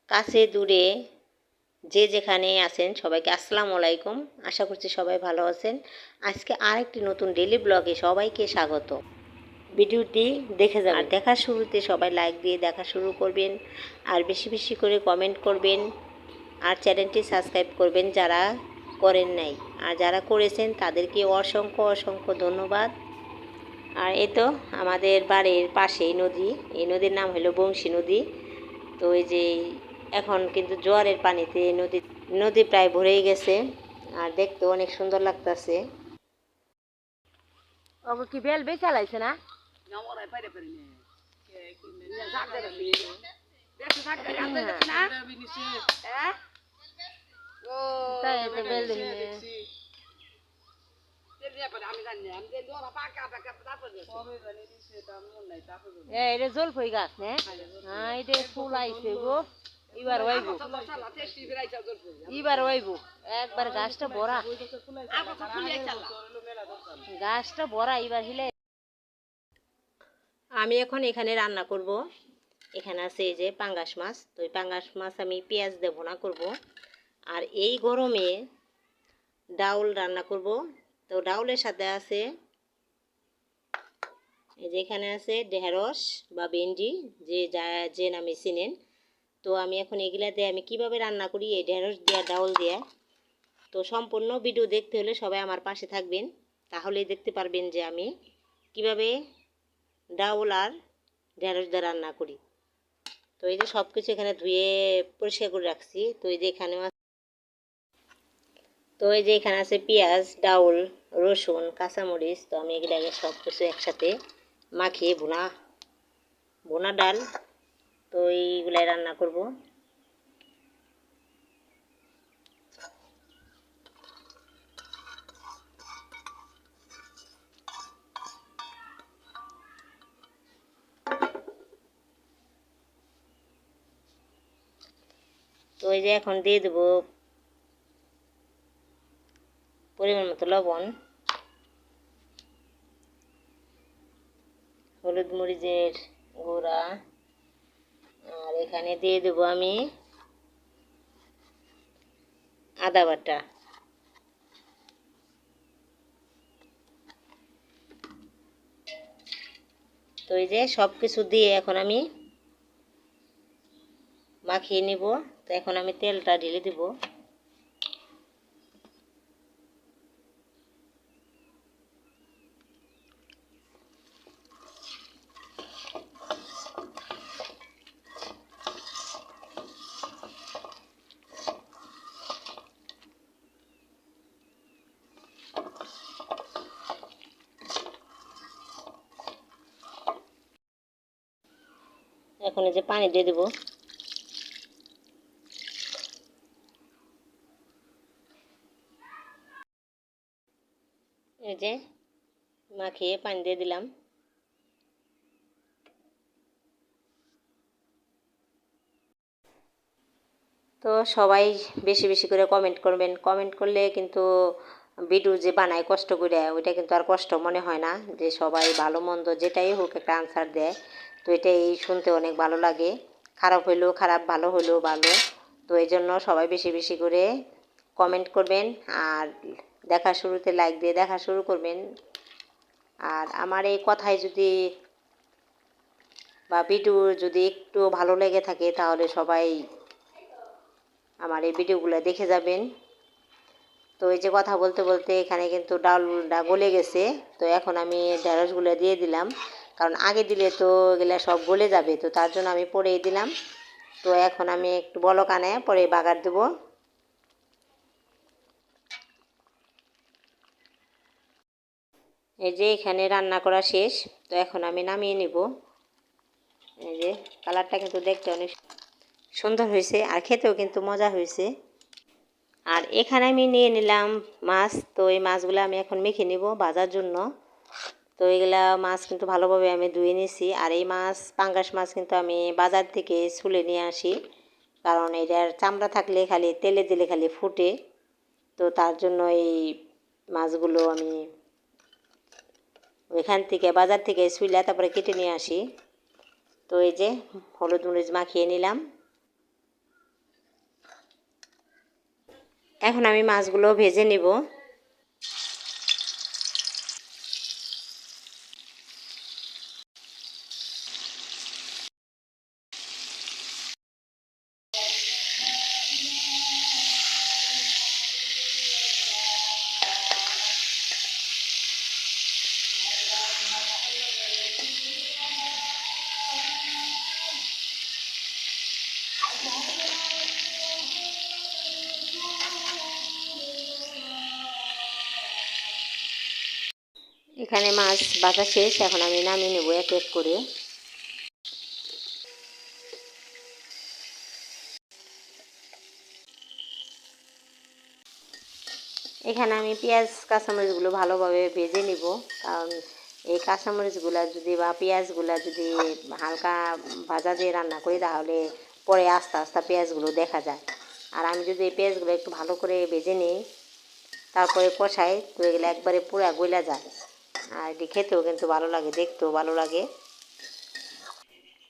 কাছে দূরে যে যেখানে আছেন সবাইকে আসসালামু আলাইকুম। আশা করছি সবাই ভালো আছেন। আজকে আরেকটি নতুন ডেইলি ব্লগে সবাইকে স্বাগত। ভিডিওটি দেখে যাবেন। আর দেখার শুরুতে সবাই লাইক দিয়ে দেখা শুরু করবেন, আর বেশি বেশি করে কমেন্ট করবেন, আর চ্যানেলটি সাবস্ক্রাইব করবেন যারা করেন নাই, আর যারা করেছেন তাদেরকে অসংখ্য অসংখ্য ধন্যবাদ। আর এই তো আমাদের বাড়ির পাশেই নদী, এই নদীর নাম হলো বংশী নদী। তো এই যে এখন কিন্তু জোয়ারের পানিতে নদী প্রায় ভরেই গেছে, আর দেখতে অনেক সুন্দর লাগতেছে। ওকে কি বেল বেশ চালাইছে না? এটা জলফই গাছ না? হ্যাঁ, এটা ফুল আইছে গো। এবার ওইব একবার গাছটা ভরা, গাছটা ভরা এবার হিলে। আমি এখন এখানে রান্না করব। এখানে আছে এই যে পাঙ্গাস মাছ। তো এই পাঙ্গাস মাছ আমি পেঁয়াজ দিয়ে ভুনা করব। আর এই গরমে ডাউল রান্না করব। তো ডাউলের সাথে আছে এই যে এখানে আছে ঢেঁড়স বা ভেন্ডি, যে নামে চিনেন। তো আমি এখন এগুলা দিয়ে আমি কিভাবে রান্না করি এই ঢেঁড়স দিয়া ডাউল দিয়া। তো সম্পূর্ণ ভিডিও দেখতে হলে সবাই আমার পাশে থাকবেন, তাহলেই দেখতে পারবেন যে আমি কিভাবে ডাউল আর ঢেঁড়স দিয়ে রান্না করি। তো এই যে সব কিছু এখানে ধুয়ে পরিষ্কার করে রাখছি। তো এই যে এখানে আছে পেঁয়াজ, ডাউল, রসুন, কাঁচামরিচ। তো আমি এগুলো আগে সব কিছু একসাথে মাখিয়ে ভুনা ডাল, তো এইগুলাই রান্না করব। তো এই যে এখন দিয়ে দেবো পরিমাণ মতো লবণ, হলুদ মরিচের গুঁড়া, আর এখানে দিয়ে দেবো আমি আদা বাটা। তো এই যে সব কিছু দিয়ে এখন আমি মাখিয়ে নিব। তো এখন আমি তেলটা ঢেলে দিব। এখন এই যে পানি দিয়ে দেব। এই যে মাখিয়ে পানি দিয়ে দিলাম। তো সবাই বেশি বেশি করে কমেন্ট করবেন। কমেন্ট করলে কিন্তু ভিডিও যে বানায় কষ্ট করে, ওইটা কিন্তু আর কষ্ট মনে হয় না। যে সবাই ভালো মন্দ যেটাই হোক একটা আনসার দেয়, তো এটাই শুনতে অনেক ভালো লাগে। খারাপ হইলেও খারাপ, ভালো হইলেও ভালো। তো এই জন্য সবাই বেশি বেশি করে কমেন্ট করবেন, আর দেখা শুরুতে লাইক দিয়ে দেখা শুরু করবেন। আর আমার এই কথায় যদি বা ভিডিও যদি একটু ভালো লেগে থাকে, তাহলে সবাই আমার এই ভিডিওগুলো দেখে যাবেন। তো এই যে কথা বলতে বলতে এখানে কিন্তু ডালটা গলে গেছে। তো এখন আমি ঢেঁড়সগুলো দিয়ে দিলাম, কারণ আগে দিলে তো এগুলো সব গলে যাবে, তো তার জন্য আমি পরেই দিলাম। তো এখন আমি একটু বলক আনে পরে বাগার দেবো। এই যে এখানে রান্না করা শেষ। তো এখন আমি নামিয়ে নিব। এই যে কালারটা কিন্তু দেখতে অনেক সুন্দর হয়েছে, আর খেতেও কিন্তু মজা হয়েছে। আর এখানে আমি নিয়ে নিলাম মাছ। তো এই মাছগুলো আমি এখন মেখে নিব ভাজার জন্য। তো এগুলা মাছ কিন্তু ভালোভাবে আমি ধুয়ে নিয়েছি। আর এই মাছ পাঙ্গাস মাছ কিন্তু আমি বাজার থেকে ছুলে নিয়ে আসি, কারণ এটার চামড়া থাকলে খালি তেলে দিলে খালি ফুটে। তো তার জন্য এই মাছগুলো আমি ওইখান থেকে বাজার থেকে ছুলে তারপরে কেটে নিয়ে আসি। তো এই যে হলুদ মরিচ মাখিয়ে নিলাম। এখন আমি মাছগুলো ভেজে নেব। এখানে মাছ বাছা শেষ, এখন আমি নামিয়ে নেব এক এক করে। এখানে আমি পেঁয়াজ কাঁচামরিচগুলো ভালোভাবে ভেজে নিব, কারণ এই কাঁচামরিচগুলো যদি বা পেঁয়াজগুলো যদি হালকা ভাজা দিয়ে রান্না করি তাহলে পরে আস্তে আস্তে পেঁয়াজগুলো দেখা যায়। আর আমি যদি এই পেঁয়াজগুলো একটু ভালো করে ভেজে নিই তারপরে কষাই, তো এগুলো একবারে পুরা গইলা যায়। আর এটি খেতেও কিন্তু ভালো লাগে, দেখতেও ভালো লাগে।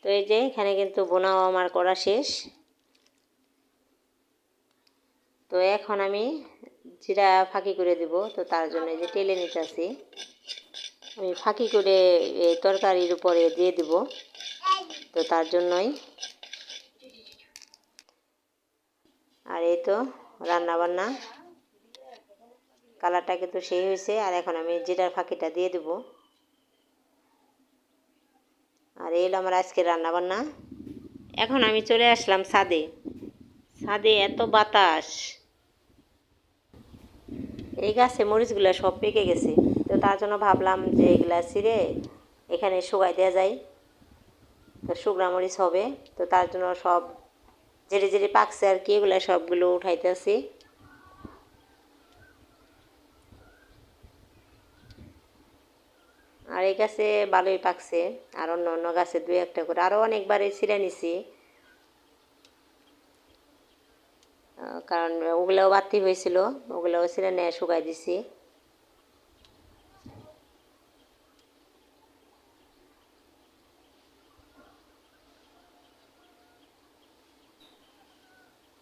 তো এই যে এখানে কিন্তু বোনাও আমার করা শেষ। তো এখন আমি জিরা ফাঁকি করে দেব, তো তার জন্য এই যে টেলে নিতেছি। আমি ফাঁকি করে এই তরকারির উপরে দিয়ে দেব, তো তার জন্যই। আর এই তো রান্না বান্না কালারটা কিন্তু সেই হয়েছে। আর এখন আমি জিরার ফাঁকিটা দিয়ে দেব। আর এই হলো আমার আজকের রান্না বান্না। এখন আমি চলে আসলাম ছাদে। ছাদে এত বাতাস, এই গাছে মরিচগুলো সব পেকে গেছে। তো তার জন্য ভাবলাম যে এগুলা ছিঁড়ে এখানে শুকাই দেওয়া যায়, তো শুকনা মরিচ হবে। তো তার জন্য সব যেটে যেটে পাকছে আর কি, এগুলো সবগুলো উঠাইতেছি। আর এই গাছে ভালোই পাকছে, আর অন্য অন্য গাছে দুই একটা করে আরও অনেকবারই ছিঁড়ে নিছি, কারণ ওগুলোও বাতি হয়েছিল, ওগুলোও ছিঁড়ে নিয়ে শুকাই দিছি।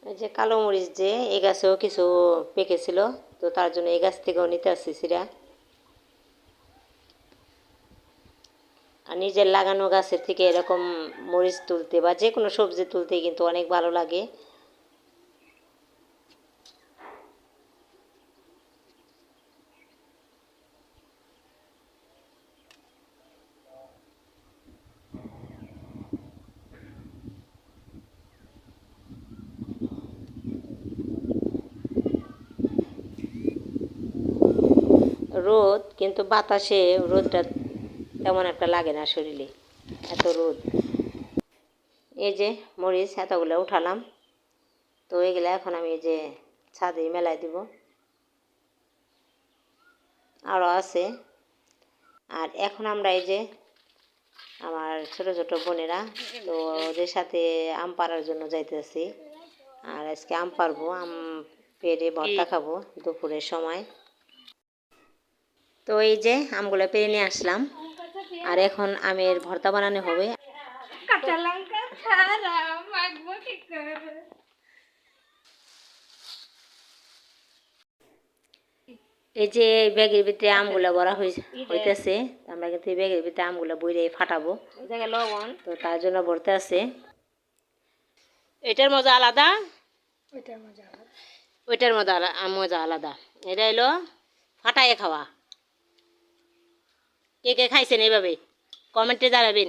এই যে কালো মরিচ যে এই গাছেও কিছু পেকেছিল, তো তার জন্য এই গাছ থেকেও নিতে আসছি ছিঁড়া। আর নিজের লাগানো গাছের থেকে এরকম মরিচ তুলতে বা যে কোনো সবজি তুলতে কিন্তু অনেক ভালো লাগে। রোদ কিন্তু বাতাসে রোদটা তেমন একটা লাগে না শরীরে, এত রোদ। এই যে মরিচ এতগুলো উঠালাম, তো এগুলো এখন আমি এই যে ছাদে মেলাই দিব, আরও আছে। আর এখন আমরা এই যে আমার ছোট ছোট বোনেরা, তো ওদের সাথে আম পাড়ার জন্য যাইতেছি। আর আজকে আম পারবো, আম পেড়ে ভর্তা খাবো দুপুরের সময়। তো এই যে আমগুলো পেরে নিয়ে আসলাম, আর এখন আমের ভর্তা বানানো হবে। কাঁচা লঙ্কা ছাড়া মাখবো কি করে? এই যে ব্যাগের ভিতরে আমগুলো ভরা হইতেছে, আমরা কিন্তু এই ব্যাগের ভিতরে আমগুলো বইরে ফাটাবো, তো তার জন্য ভরতে আছে। এটার মজা আলাদা, ওইটার মজা আলাদা। এটা হলো ফাটাইয়ে খাওয়া। কে কে খাইছেন এইভাবে কমেন্টে জানাবেন।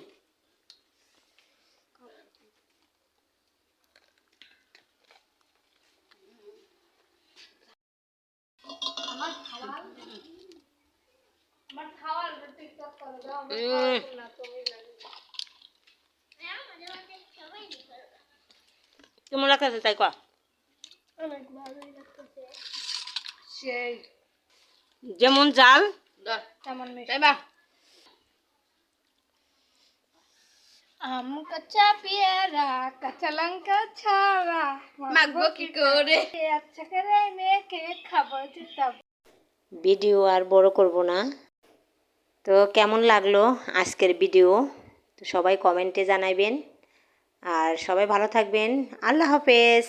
কেমন লাগতেছে তাই কয়া? যেমন জাল তেমন মিষ্টি। আম কাঁচা পেয়ারা কাঁচা লঙ্কা ছাড়া মাখবো কি করে? আচ্ছা করে মেখে খাবো। ভিডিও আর বড় করব না। তো কেমন লাগলো আজকের ভিডিও, তো সবাই কমেন্টে জানাবেন। আর সবাই ভালো থাকবেন। আল্লাহ হাফেজ।